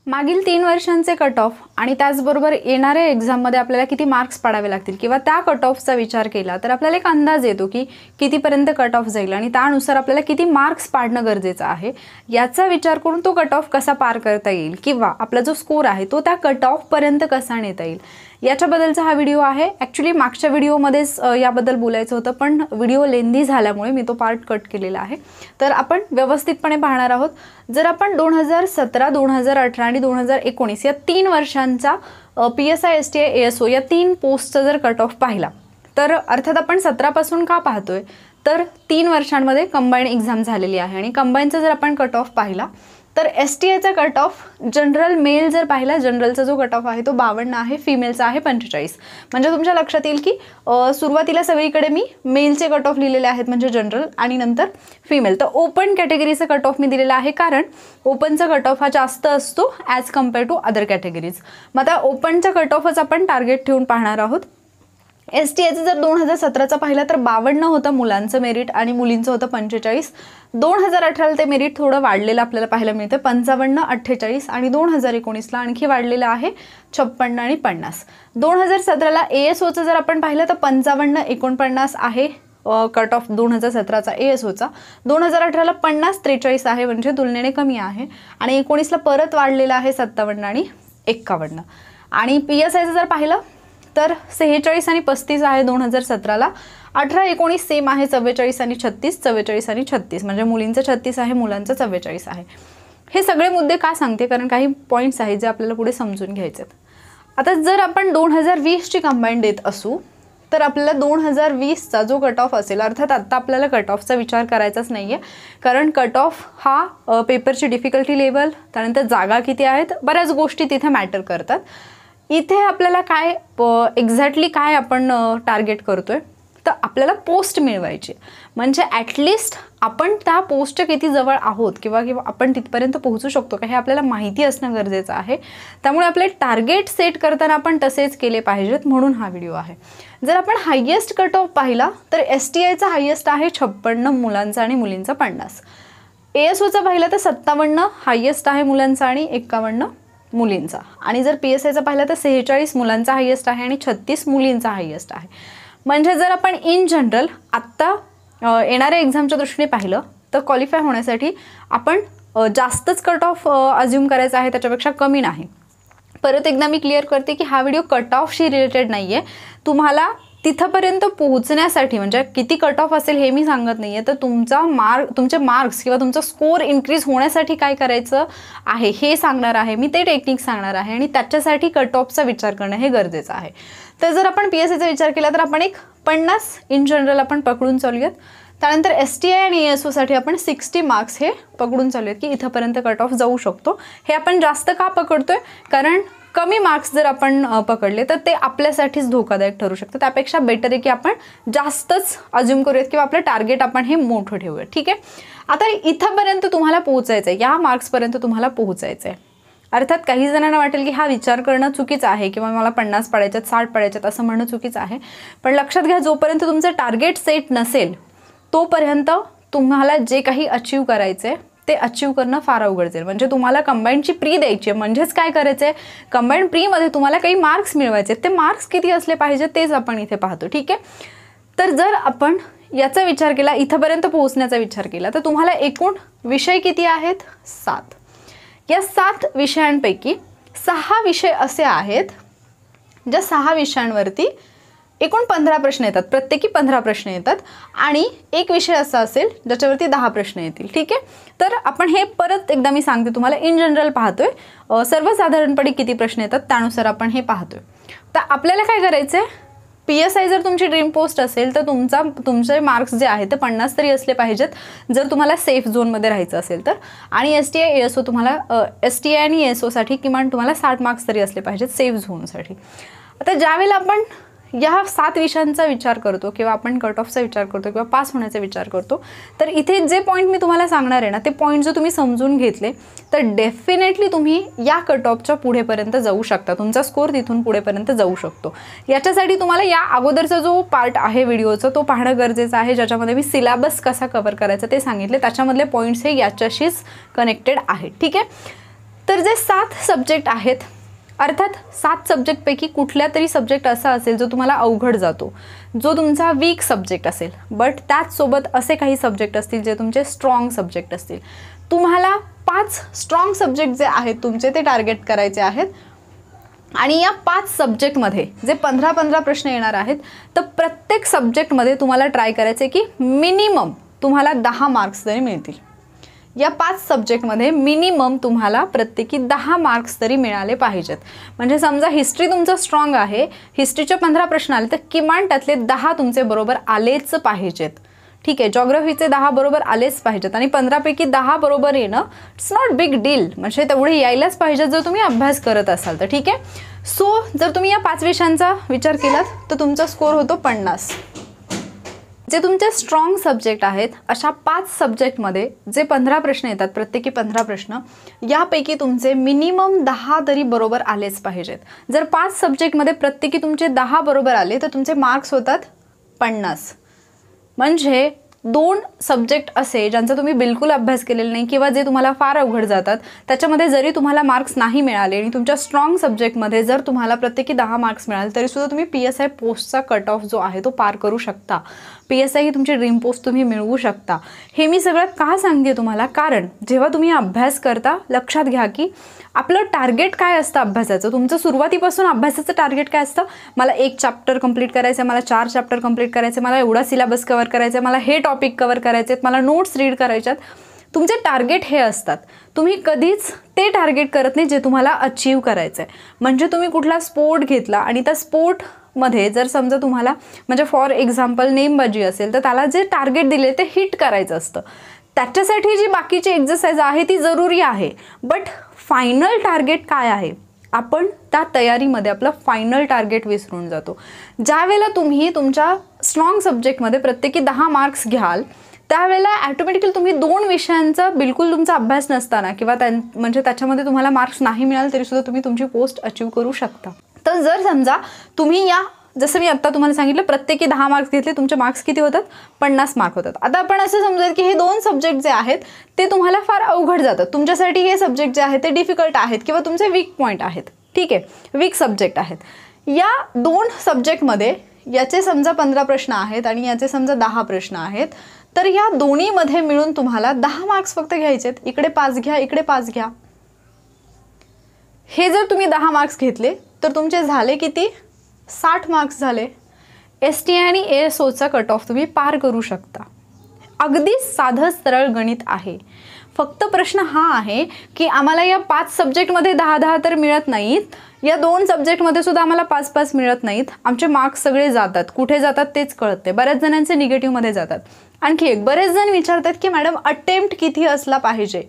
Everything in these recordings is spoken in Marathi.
मागील 3 वर्षांचे कट ऑफ आणि त्याचबरोबर येणाऱ्या एक्झाममध्ये आपल्याला किती मार्क्स पाडावे लागतील किंवा त्या कट ऑफचा विचार केला तर आपल्याला एक अंदाज येतो की कितीपर्यंत कट ऑफ जाईल आणि त्यानुसार आपल्याला किती मार्क्स पाडणं गरजेचं आहे याचा विचार करून तो कट ऑफ कसा पार करता येईल किंवा आपला जो स्कोर आहे तो त्या कट ऑफपर्यंत कसा नेता येईल याच्याबद्दलचा हा व्हिडिओ आहे। ॲक्च्युली मागच्या व्हिडिओमध्येच याबद्दल बोलायचं होतं पण व्हिडिओ लेंदी झाल्यामुळे मी तो पार्ट कट केलेला आहे। तर आपण व्यवस्थितपणे पाहणार आहोत। जर आपण 2017, 2018 आणि 2019 या 3 वर्षांचा PSI, STI, ASO या 3 पोस्टचा जर कट ऑफ पाहिला तर अर्थात आपण 17 पासून का पाहतोय तर 3 वर्षांमध्ये कंबाईन एक्झाम झालेली आहे आणि कंबाईनचा जर आपण कट ऑफ पाहिला तर STIचा कट ऑफ जनरल मेल जर पाहिला जनरलचा जो कट ऑफ आहे तो 52 आहे, फिमेलचा आहे 45। म्हणजे तुमच्या लक्षात येईल की सुरुवातीला सगळीकडे मी मेलचे कट ऑफ लिहिलेले आहेत म्हणजे जनरल आणि नंतर फिमेल। तर ओपन कॅटेगरीचा कट ऑफ मी दिलेला आहे कारण ओपनचा कट ऑफ हा जास्त असतो as compared to other categories. मग आता ओपनचा कट ऑफच आपण टार्गेट ठेवून पाहणार आहोत। STIचं जर 2017चा पाहिला तर 52 होतं मुलांचं मेरिट आणि मुलींचं होतं 45। 2018ला ते मेरिट थोडं वाढलेलं आपल्याला पाहायला मिळतं 55, 48 आणि 2019ला आणखी वाढलेलं आहे 56 आणि 50। 2017ला ASOचं जर आपण पाहिलं तर 55, 49 आहे कट ऑफ 2017चा ASOचा। 2018ला 50, 43 आहे म्हणजे तुलनेने कमी आहे आणि 19ला परत वाढलेलं आहे 57 आणि 51। आणि PSIचं जर पाहिलं तर 46 आणि 35 आहे 2017ला। 18, 19 सेम आहे 44 आणि 36, 44 आणि 36 म्हणजे मुलींचं 36 आहे मुलांचं 44 आहे। हे सगळे मुद्दे का सांगते कारण काही पॉईंट्स आहेत जे आपल्याला पुढे समजून घ्यायचे आहेत। आता जर आपण 2020ची कंबाईन देत असू तर आपल्याला 2020चा जो कट ऑफ असेल अर्थात आता आपल्याला कट ऑफचा विचार करायचाच नाही आहे कारण कट ऑफ हा पेपरची डिफिकल्टी लेवल त्यानंतर जागा किती आहेत बऱ्याच गोष्टी तिथे मॅटर करतात। इथे आपल्याला काय एक्झॅक्टली काय आपण टार्गेट करतोय तर आपल्याला पोस्ट मिळवायची म्हणजे ॲटलिस्ट आपण त्या पोस्टच्या किती जवळ आहोत किंवा आपण तिथपर्यंत पोहोचू शकतो का हे आपल्याला माहिती असणं गरजेचं आहे। त्यामुळे आपले टार्गेट सेट करताना आपण तसेच केले पाहिजेत म्हणून हा व्हिडिओ आहे। जर आपण हायेस्ट कट ऑफ पाहिला तर STIचा हायेस्ट आहे 56 मुलांचा आणि मुलींचा 50। ASOचा पाहिला तर 57 हायेस्ट आहे मुलांचा आणि 51 मुलींचा आणि जर PSIचा पाहिला तर 46 मुलांचा हायेस्ट आहे आणि 36 मुलींचा हायेस्ट आहे। म्हणजे जर आपण इन जनरल आत्ता येणाऱ्या एक्झामच्या दृष्टीने पाहिलं तर क्वालिफाय होण्यासाठी आपण जास्तच कट ऑफ अज्यूम करायचा आहे त्याच्यापेक्षा कमी नाही। परत एकदा मी क्लिअर करते की हा व्हिडिओ कट ऑफशी रिलेटेड नाही आहे। तुम्हाला तिथपर्यंत पोहोचण्यासाठी म्हणजे किती कट ऑफ असेल हे मी सांगत नाही आहे तर तुमचे मार्क्स किंवा तुमचा स्कोर इन्क्रीज होण्यासाठी काय करायचं आहे हे सांगणार आहे मी ते टेक्निक सांगणार आहे आणि त्याच्यासाठी कट ऑफचा विचार करणं हे गरजेचं आहे। तर जर आपण PSIचा विचार केला तर आपण एक 50 इन जनरल आपण पकडून चालूयात। त्यानंतर STI आणि ASOसाठी आपण 60 मार्क्स हे पकडून चालूयात की इथपर्यंत कट ऑफ जाऊ शकतो। हे आपण जास्त का पकडतोय कारण कमी मार्क्स जर आपण पकडले तर ते आपल्यासाठीच धोकादायक ठरू शकतं। त्यापेक्षा बेटर आहे की आपण जास्तच अज्यूम करूयात किंवा आपलं टार्गेट आपण हे मोठं ठेवूयात। ठीक आहे, आता इथपर्यंत तुम्हाला पोहोचायचं आहे या मार्क्सपर्यंत तुम्हाला पोहोचायचं आहे। अर्थात काही जणांना वाटेल की हा विचार करणं चुकीचं आहे किंवा मला 50 पाडायच्यात 60 पाडायच्यात असं म्हणणं चुकीचं आहे पण लक्षात घ्या जोपर्यंत तुमचं टार्गेट सेट नसेल तोपर्यंत तुम्हाला जे काही अचीव करायचं आहे ते अचीव करणं फार अवघड जाईल। म्हणजे तुम्हाला कंबाईनची प्री द्यायची आहे म्हणजेच काय करायचं आहे कंबाईन प्रीमध्ये तुम्हाला काही मार्क्स मिळवायचे ते मार्क्स किती असले पाहिजे तेच आपण इथे पाहतो। ठीक आहे, तर जर आपण याचा विचार केला इथपर्यंत पोहोचण्याचा विचार केला तर तुम्हाला एकूण विषय किती आहेत 7। या 7 विषयांपैकी 6 विषय असे आहेत ज्या 6 विषयांवरती एकूण 15 प्रश्न येतात प्रत्येकी 15 प्रश्न येतात आणि एक विषय असा असेल ज्याच्यावरती 10 प्रश्न येतील। ठीक आहे, तर आपण हे परत एकदा मी सांगते तुम्हाला इन जनरल पाहतोय सर्वसाधारणपणे किती प्रश्न येतात त्यानुसार आपण हे पाहतोय। तर आपल्याला काय करायचं आहे PSI जर तुमची ड्रीम पोस्ट असेल तर तुमचे मार्क्स जे आहेत ते 50 तरी असले पाहिजेत जर तुम्हाला सेफ झोनमध्ये राहायचं असेल तर आणि STI ASO तुम्हाला STI आणि ASOसाठी किमान तुम्हाला 60 मार्क्स तरी असले पाहिजेत सेफ झोनसाठी। आता ज्यावेळेला आपण या 7 विषयांचा विचार करतो किंवा आपण कट ऑफचा विचार करतो किंवा पास होण्याचा विचार करतो तर इथे जे पॉईंट मी तुम्हाला सांगणार आहे ना ते पॉईंट जर तुम्ही समजून घेतले तर डेफिनेटली तुम्ही या कट ऑफच्या पुढेपर्यंत जाऊ शकता तुमचा स्कोर तिथून पुढेपर्यंत जाऊ शकतो। याच्यासाठी तुम्हाला या अगोदरचा जो पार्ट आहे व्हिडिओचा तो पाहणं गरजेचं आहे ज्याच्यामध्ये मी सिलेबस कसा कव्हर करायचा ते सांगितले त्याच्यामधले पॉईंट्स हे याच्याशीच कनेक्टेड आहेत। ठीक आहे, तर जे 7 सब्जेक्ट आहेत, अर्थात 7 सब्जेक्टपैकी कुठल्या तरी सब्जेक्ट असा असेल जो तुम्हाला अवघड जातो, जो तुमचा वीक सब्जेक्ट असेल, बट त्याचसोबत असे काही सब्जेक्ट असतील जे तुमचे स्ट्रॉंग सब्जेक्ट असतील. तुम्हाला 5 स्ट्रॉंग सब्जेक्ट जे आहेत तुमचे ते टार्गेट करायचे आहेत. आणि या 5 सब्जेक्टमध्ये जे 15-15 प्रश्न येणार आहेत, तर प्रत्येक सब्जेक्टमध्ये तुम्हाला ट्राय करायचे की मिनिमम तुम्हाला 10 मार्क्स तरी मिळतील. या 5 सब्जेक्टमध्ये मिनिमम तुम्हाला प्रत्येकी 10 मार्क्स तरी मिळाले पाहिजेत. म्हणजे समजा हिस्ट्री तुमचं स्ट्रॉंग आहे, हिस्ट्रीचे 15 प्रश्न आले तर किमान त्यातले 10 तुमचे बरोबर आलेच पाहिजेत. ठीक आहे, जॉग्रफीचे 10 बरोबर आलेच पाहिजेत आणि 15पैकी 10 बरोबर येणं इट्स नॉट बिग डील, म्हणजे तेवढे यायलाच पाहिजेत जर तुम्ही अभ्यास करत असाल तर. ठीक आहे, सो जर तुम्ही या 5 विषयांचा विचार केलात तर तुमचा स्कोर होतो 50. जे तुमचे स्ट्रॉंग सब्जेक्ट आहेत अशा 5 सब्जेक्टमध्ये जे 15 प्रश्न येतात, प्रत्येकी 15 प्रश्न, यापैकी तुमचे मिनिमम 10 तरी बरोबर आलेच पाहिजेत. जर 5 सब्जेक्टमध्ये प्रत्येकी तुमचे 10 बरोबर आले तर तुमचे मार्क्स होतात 50. म्हणजे 2 सब्जेक्ट असे ज्यांचा तुम्ही बिलकुल अभ्यास केलेला नाही किंवा जे तुम्हाला फार अवघड जातात, त्याच्यामध्ये जरी तुम्हाला मार्क्स नाही मिळाले आणि तुमच्या स्ट्रॉंग सब्जेक्टमध्ये जर तुम्हाला प्रत्येकी 10 मार्क्स मिळाले तरीसुद्धा तुम्ही PSI पोस्टचा कट ऑफ जो आहे तो पार करू शकता. PSI ही तुमची ड्रीम पोस्ट तुम्ही मिळवू शकता. हे मी सगळं का सांगते तुम्हाला, कारण जेव्हा तुम्ही अभ्यास करता लक्षात घ्या की आपलं टार्गेट काय असतं अभ्यासाचं. तुमचं सुरुवातीपासून अभ्यासाचं टार्गेट काय असतं, मला 1 चॅप्टर कंप्लीट करायचं आहे, मला 4 चॅप्टर कंप्लीट करायचे, मला एवढा सिलेबस कव्हर करायचा आहे, मला हे टॉपिक कव्हर करायचे आहेत, मला नोट्स रीड करायच्यात. तुमचे टार्गेट हे असतात. तुम्ही कधीच ते टार्गेट करत नाही जे तुम्हाला अचीव करायचं आहे. म्हणजे तुम्ही कुठला स्पोर्ट घेतला आणि त्या स्पोर्टमध्ये जर समजा तुम्हाला, म्हणजे फॉर एक्झाम्पल नेमबाजी असेल तर त्याला जे टार्गेट दिले ते हिट करायचं असतं. त्याच्यासाठी जी बाकीची एक्झरसाइज आहे ती जरुरी आहे, बट फायनल टार्गेट काय आहे, आपण त्या तयारीमध्ये आपलं फायनल टार्गेट विसरून जातो. ज्यावेळेला तुम्ही तुमच्या स्ट्रॉंग सब्जेक्टमध्ये प्रत्येकी 10 मार्क्स घ्याल त्यावेळेला ॲटोमॅटिकली तुम्ही 2 विषयांचा बिलकुल तुमचा अभ्यास नसताना किंवा म्हणजे त्याच्यामध्ये तुम्हाला मार्क्स नाही मिळाले तरीसुद्धा तुम्ही तुमची पोस्ट अचीव करू शकता. तर जर समजा तुम्ही या, जसं मी आत्ता तुम्हाला सांगितलं, प्रत्येकी 10 मार्क्स घेतले, तुमचे मार्क्स किती होतात, 50 मार्क होतात. आता आपण असं समजूयात की हे 2 सब्जेक्ट जे आहेत ते तुम्हाला फार अवघड जातात, तुमच्यासाठी हे सब्जेक्ट जे आहेत ते डिफिकल्ट आहेत किंवा तुमचे वीक पॉईंट आहेत. ठीक आहे, वीक सब्जेक्ट आहेत. या 2 सब्जेक्टमध्ये याचे समजा 15 प्रश्न आहेत आणि याचे समजा 10 प्रश्न आहेत, तर या दोन्हीमध्ये मिळून तुम्हाला 10 मार्क्स फक्त घ्यायचेत. इकडे 5 घ्या, इकडे 5 घ्या. हे जर तुम्ही 10 मार्क्स घेतले तर तुमचे झाले किती, 60 मार्क्स झाले. STI आणि ASOचा कट ऑफ तुम्ही पार करू शकता. अगदी साधं सरळ गणित आहे. फक्त प्रश्न हा आहे की आम्हाला या 5 सब्जेक्टमध्ये 10-10 तर मिळत नाहीत, या 2 सब्जेक्टमध्ये सुद्धा आम्हाला 5-5 मिळत नाहीत. आमचे मार्क्स सगळे जातात, कुठे जातात तेच कळत नाही. बऱ्याच जणांचे निगेटिव्हमध्ये जातात. आणखी एक, बरेच जण विचारतात की मॅडम अटेम्प्ट किती असला पाहिजे.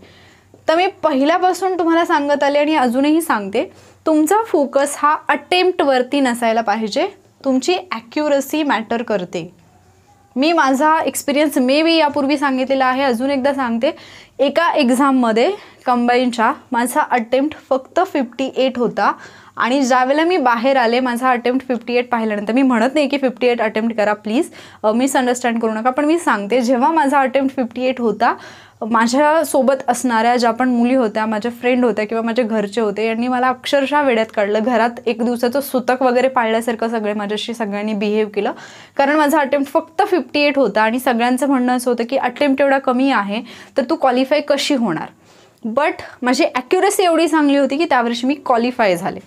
तर मी पहिल्यापासून तुम्हाला सांगत आले आणि अजूनही सांगते, तुमचा फोकस हा अटेम्प्टवरती नसायला पाहिजे. तुमची ॲक्युरसी मॅटर करते. मी माझा एक्सपिरियन्स मे बी यापूर्वी सांगितलेला आहे, अजून एकदा सांगते. एका एक्झाममध्ये कंबाईनच्या माझा अटेम्प्ट फक्त 58 होता आणि ज्यावेळेला मी बाहेर आले माझा अटेम्प्ट 58 पाहिल्यानंतर, मी म्हणत नाही की 58 अटेम्प्ट करा प्लीज, मिसअंडरस्टँड करू नका, पण मी सांगते जेव्हा माझा अटेम्प्ट 58 होता, माझ्यासोबत असणाऱ्या ज्या पण मुली होत्या, माझ्या फ्रेंड होत्या किंवा माझे घरचे होते, यांनी मला अक्षरशः वेड्यात काढलं. घरात 1 दिवसाचं सुतक वगैरे पाळल्यासारखं सगळे माझ्याशी सगळ्यांनी बिहेव केलं, कारण माझा अटेम्प्ट फक्त 58 होता आणि सगळ्यांचं म्हणणं असं होतं की अटेम्प्ट एवढा कमी आहे तर तू क्वालिफाय कशी होणार. बट माझी ॲक्युरसी एवढी चांगली होती की त्यावर्षी मी क्वालिफाय झाले.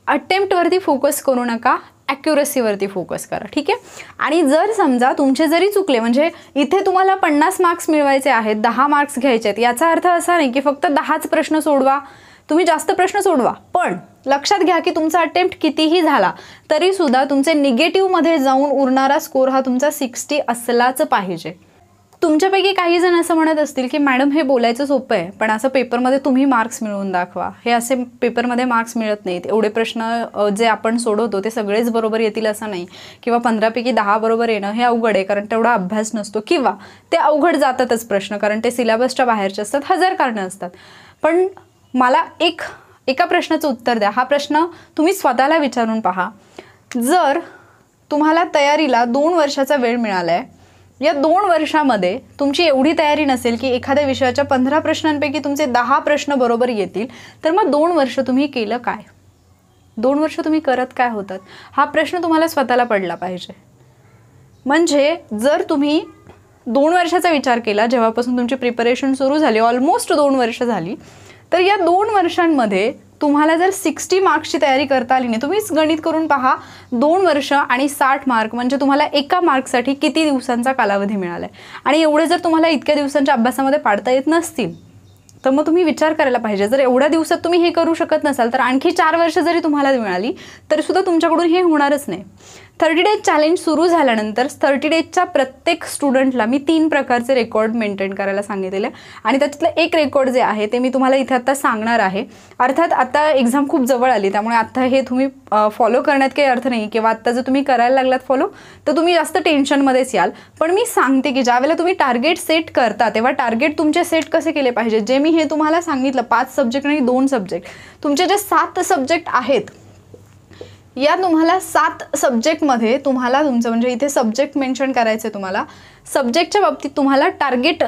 अटेम्प्टवरती फोकस करू नका, ॲक्युरसीवरती फोकस करा. ठीक आहे. आणि जर समजा तुमचे जरी चुकले, म्हणजे इथे तुम्हाला 50 मार्क्स मिळवायचे आहेत, 10 मार्क्स घ्यायचे आहेत, याचा अर्थ असा नाही की फक्त 10च प्रश्न सोडवा, तुम्ही जास्त प्रश्न सोडवा, पण लक्षात घ्या की तुमचा अटेम्प्ट कितीही झाला तरीसुद्धा तुमचे निगेटिव्हमध्ये जाऊन उरणारा स्कोर हा तुमचा 60 असलाच पाहिजे. तुमच्यापैकी काही जण असं म्हणत असतील की मॅडम हे बोलायचं सोपं आहे, पण असं पेपरमध्ये तुम्ही मार्क्स मिळवून दाखवा. हे असे पेपरमध्ये मार्क्स मिळत नाहीत. एवढे प्रश्न जे आपण सोडवतो ते सगळेच बरोबर येतील असं नाही, किंवा 15पैकी 10 बरोबर येणं हे अवघड आहे कारण तेवढा अभ्यास नसतो, किंवा ते अवघड जातातच प्रश्न कारण ते सिलेबसच्या बाहेरचे असतात. 1000 कारणं असतात. पण मला एका प्रश्नाचं उत्तर द्या. हा प्रश्न तुम्ही स्वतःला विचारून पहा. जर तुम्हाला तयारीला 2 वर्षाचा वेळ मिळाला आहे, या 2 वर्षामध्ये तुमची एवढी तयारी नसेल की एखाद्या विषयाच्या 15 प्रश्नांपैकी तुमचे 10 प्रश्न बरोबर येतील, तर मग 2 वर्ष तुम्ही केलं काय? 2 वर्ष तुम्ही करत काय होतात? हा प्रश्न तुम्हाला स्वतःला पडला पाहिजे. म्हणजे जर तुम्ही 2 वर्षाचा विचार केला, जेव्हापासून तुमची प्रिपरेशन सुरू झाली, ऑलमोस्ट 2 वर्ष झाली, तर या 2 वर्षांमध्ये तुम्हाला जर 60 मार्क्सची तयारी करता आली नाही, तुम्हीच गणित करून पहा, 2 वर्ष आणि 60 मार्क म्हणजे तुम्हाला एका मार्कसाठी किती दिवसांचा कालावधी मिळाला आहे. आणि एवढे जर तुम्हाला इतक्या दिवसांच्या अभ्यासामध्ये पाडता येत नसतील, तर मग तुम्ही विचार करायला पाहिजे. जर एवढ्या दिवसात तुम्ही हे करू शकत नसाल, तर आणखी 4 वर्ष जरी तुम्हाला मिळाली तरीसुद्धा तुमच्याकडून हे होणारच नाही. 30 डेज चॅलेंज सुरू झाल्यानंतर 30 डेजच्या प्रत्येक स्टुडंटला मी 3 प्रकारचे रेकॉर्ड मेंटेन करायला सांगितलेले आणि त्याच्यातलं एक रेकॉर्ड जे आहे ते मी तुम्हाला इथे आता सांगणार आहे. अर्थात आता एक्झाम खूप जवळ आली, त्यामुळे आता हे तुम्ही फॉलो करण्यात काही अर्थ नाही, किंवा आत्ता जर तुम्ही करायला लागलात फॉलो तर तुम्ही जास्त टेन्शनमध्येच याल. पण मी सांगते की ज्यावेळेला तुम्ही टार्गेट सेट करता तेव्हा टार्गेट तुमचे सेट कसे केले पाहिजे. जे मी हे तुम्हाला सांगितलं 5 सब्जेक्ट आणि 2 सब्जेक्ट, तुमचे जे 7 सब्जेक्ट आहेत, या तुम्हाला 7 सब्जेक्टमध्ये तुम्हाला तुमचं म्हणजे इथे सब्जेक्ट मेन्शन करायचे. तुम्हाला सब्जेक्टच्या बाबतीत तुम्हाला टार्गेट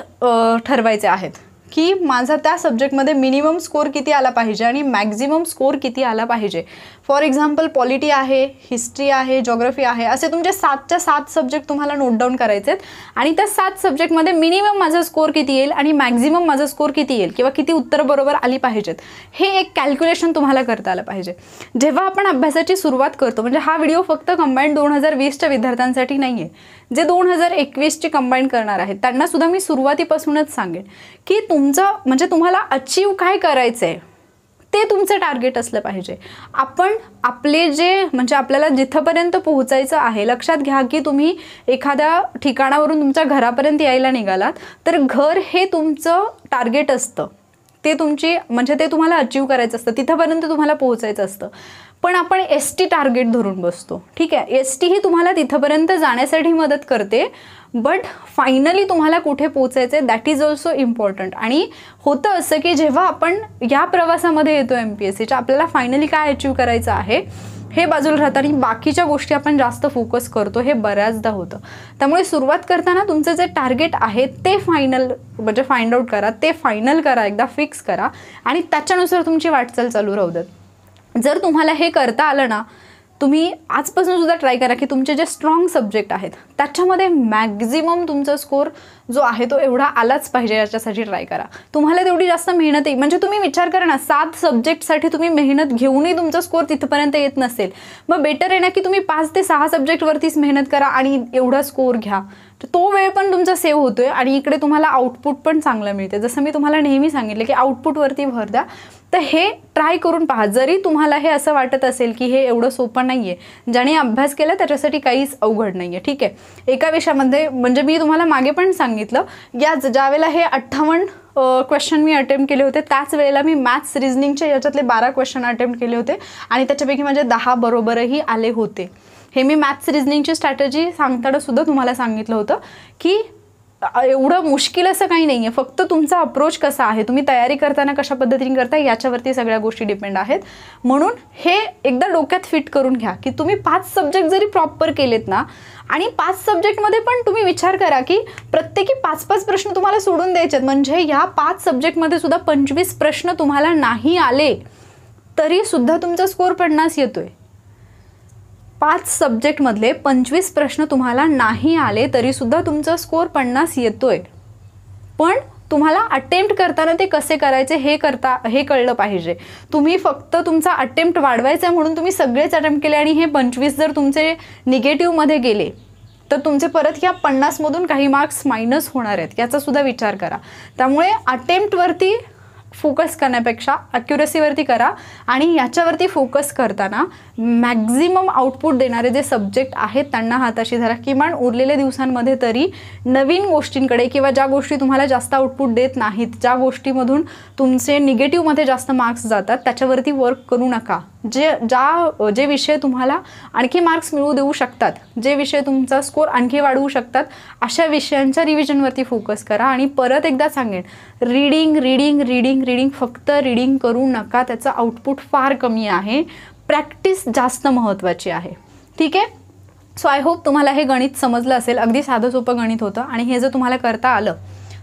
ठरवायचे आहेत की माझा त्या सब्जेक्टमध्ये मिनिमम स्कोर किती आला पाहिजे आणि मॅक्झिमम स्कोर किती आला पाहिजे. फॉर एक्झाम्पल पॉलिटी आहे, हिस्ट्री आहे, जॉग्रफी आहे, असे तुमचे 7च्या 7 सब्जेक्ट तुम्हाला नोट डाऊन करायचे आहेत आणि त्या 7 सब्जेक्टमध्ये मिनिमम माझा स्कोर किती येईल आणि मॅक्झिमम माझा स्कोर किती येईल किंवा किती उत्तरं बरोबर आली पाहिजेत, हे एक कॅल्क्युलेशन तुम्हाला करता आलं पाहिजे. जेव्हा आपण अभ्यासाची सुरुवात करतो, म्हणजे हा व्हिडिओ फक्त कंबाईंड 2020च्या विद्यार्थ्यांसाठी नाही आहे, जे 2021ची कंबाईंड करणार आहेत त्यांनासुद्धा मी सुरुवातीपासूनच सांगेन की तुमचं म्हणजे तुम्हाला अचीव काय करायचं आहे ते तुमचं टार्गेट असलं पाहिजे. आपण आपले जे म्हणजे आपल्याला जिथपर्यंत पोहोचायचं आहे, लक्षात घ्या की तुम्ही एखाद्या ठिकाणावरून तुमच्या घरापर्यंत यायला निघालात तर घर हे तुमचं टार्गेट असतं, ते तुमची म्हणजे ते तुम्हाला अचीव करायचं असतं, तिथपर्यंत तुम्हाला पोहोचायचं असतं. पण आपण ST टार्गेट धरून बसतो. ठीक आहे, ST ही तुम्हाला तिथपर्यंत जाण्यासाठी मदत करते, बट फायनली तुम्हाला कुठे पोचायचं आहे दॅट इज ऑल्सो इम्पॉर्टंट. आणि होतं असं की जेव्हा आपण या प्रवासामध्ये येतो MPSCच्या, आपल्याला फायनली काय अचीव करायचं आहे हे बाजूला राहतं आणि बाकीच्या गोष्टी आपण जास्त फोकस करतो, हे बऱ्याचदा होतं. त्यामुळे सुरुवात करताना तुमचं जे टार्गेट आहे ते फायनल म्हणजे फाइंड आउट करा, ते फायनल करा, एकदा फिक्स करा आणि त्याच्यानुसार तुमची वाटचाल चालू राहू द्या. जर तुम्हाला हे करता आलं ना, तुम्ही आजपासून सुद्धा ट्राय करा की तुमचे जे स्ट्रॉंग सब्जेक्ट आहेत त्याच्यामध्ये मॅक्झिमम तुमचा स्कोर जो आहे तो एवढा आलाच पाहिजे, याच्यासाठी ट्राय करा. तुम्हाला तेवढी जास्त मेहनत येईल. म्हणजे तुम्ही विचार करा ना, 7 सब्जेक्टसाठी तुम्ही मेहनत घेऊनही तुमचा स्कोर तिथपर्यंत येत नसेल, मग बेटर आहे ना की तुम्ही 5 ते 6 सब्जेक्टवरतीच मेहनत करा आणि एवढा स्कोर घ्या. तर तो वेळ पण तुमचा सेव्ह होतोय आणि इकडे तुम्हाला आउटपुट पण चांगलं मिळते. जसं मी तुम्हाला नेहमी सांगितलं की आउटपुटवरती भर द्या. तर हे ट्राय करून पहा. जरी तुम्हाला हे असं वाटत असेल की हे एवढं सोपं नाही आहे, ज्याने अभ्यास केला त्याच्यासाठी काहीच अवघड नाही आहे. ठीक आहे, एका विषयामध्ये म्हणजे मी तुम्हाला मागे पण सांगितलं, ज्यावेळेला हे 58 क्वेश्चन मी अटेम्प्ट केले होते, त्याच वेळेला मी मॅथ्स रिझनिंगचे याच्यातले 12 क्वेश्चन अटेम्प्ट केले होते आणि त्याच्यापैकी माझे 10 बरोबरही आले होते. हे मी मॅथ्स रिझनिंगची स्ट्रॅटेजी सांगताना सुद्धा तुम्हाला सांगितलं होतं की एवढं मुश्किल असं काही नाही आहे, फक्त तुमचा अप्रोच कसा आहे, तुम्ही तयारी करताना कशा पद्धतीने करता याच्यावरती सगळ्या गोष्टी डिपेंड आहेत. म्हणून हे एकदा डोक्यात फिट करून घ्या की तुम्ही 5 सब्जेक्ट जरी प्रॉपर केलेत ना, आणि 5 सब्जेक्टमध्ये पण तुम्ही विचार करा की प्रत्येकी 5-5 प्रश्न तुम्हाला सोडून द्यायचे आहेत. म्हणजे या 5 सब्जेक्टमध्ये सुद्धा 25 प्रश्न तुम्हाला नाही आले तरी सुद्धा तुमचा स्कोर 50 येतोय. 5 सब्जेक्टमधले 25 प्रश्न तुम्हाला नाही आले तरी सुद्धा तुमचा स्कोर 50 येतोय. पण तुम्हाला अटेम्प्ट करताना ते कसे करायचे हे कळलं पाहिजे. तुम्ही फक्त तुमचा अटेम्प्ट वाढवायचा म्हणून तुम्ही सगळेच अटेम्प्ट केले आणि हे 25 जर तुमचे निगेटिव्हमध्ये गेले तर तुमचे परत या 50मधून काही मार्क्स मायनस होणार आहेत, याचा सुद्धा विचार करा. त्यामुळे अटेम्प्टवरती फोकस करण्यापेक्षा ॲक्युरसीवरती करा आणि याच्यावरती फोकस करताना मॅक्झिमम आउटपुट देणारे जे सब्जेक्ट आहेत त्यांना हाताशी धरा. किमान उरलेल्या दिवसांमध्ये तरी नवीन गोष्टींकडे किंवा ज्या गोष्टी तुम्हाला जास्त आउटपुट देत नाहीत, ज्या गोष्टीमधून तुमचे निगेटिव्हमध्ये जास्त मार्क्स जातात त्याच्यावरती वर्क करू नका. जे विषय तुम्हाला आणखी मार्क्स मिळवू देऊ शकतात, जे विषय तुमचा स्कोर आणखी वाढवू शकतात, अशा विषयांच्या रिव्हिजनवरती फोकस करा. आणि परत एकदा सांगेन, रीडिंग रीडिंग रीडिंग रीडिंग फक्त रीडिंग करू नका, त्याचं आउटपुट फार कमी आहे. प्रॅक्टिस जास्त महत्त्वाची आहे. ठीक आहे, सो आय होप तुम्हाला हे गणित समजलं असेल. अगदी साधं सोपं गणित होतं आणि हे जर तुम्हाला करता आलं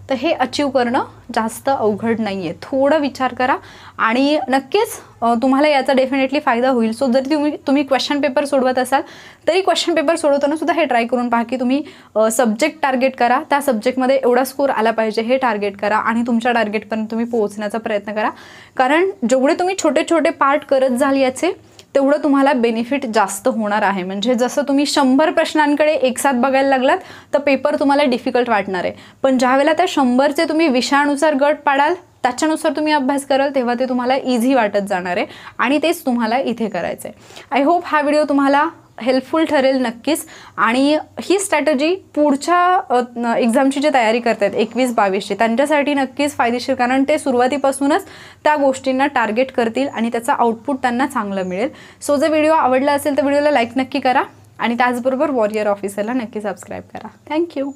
तर हे अचीव करणं जास्त अवघड नाही आहे. थोडं विचार करा आणि नक्कीच तुम्हाला याचा डेफिनेटली फायदा होईल. सो जर तुम्ही क्वेश्चन पेपर सोडवत असाल तरी क्वेश्चन पेपर सोडवताना सुद्धा हे ट्राय करून पहा की तुम्ही सब्जेक्ट टार्गेट करा, त्या सब्जेक्टमध्ये एवढा स्कोर आला पाहिजे हे टार्गेट करा आणि तुमच्या टार्गेटपर्यंत तुम्ही पोहोचण्याचा प्रयत्न करा. कारण जेवढे तुम्ही छोटे छोटे पार्ट करत जाल याचे तेवढं तुम्हाला बेनिफिट जास्त होणार आहे. म्हणजे जसं तुम्ही 100 प्रश्नांकडे एकसाथ बघायला लागलात तर पेपर तुम्हाला डिफिकल्ट वाटणार आहे, पण ज्यावेळेला त्या 100चे तुम्ही विषयानुसार गट पाडाल, त्याच्यानुसार तुम्ही अभ्यास कराल, तेव्हा ते तुम्हाला इझी वाटत जाणार आहे आणि तेच तुम्हाला इथे करायचं आहे. आय होप हा व्हिडिओ तुम्हाला हेल्पफुल ठरेल नक्कीच. आणि ही स्ट्रॅटजी पुढच्या एक्झामची जी तयारी करतात 21-22ची त्यांच्यासाठी नक्कीच फायदेशीर, कारण ते सुरुवातीपासूनच त्या गोष्टींना टार्गेट करतील आणि त्याचा आउटपुट त्यांना चांगलं मिळेल. सो जर व्हिडिओ आवडला असेल तर व्हिडिओला लाईक नक्की करा आणि त्याचबरोबर वॉरियर ऑफिसरला नक्की सबस्क्राईब करा. थँक्यू.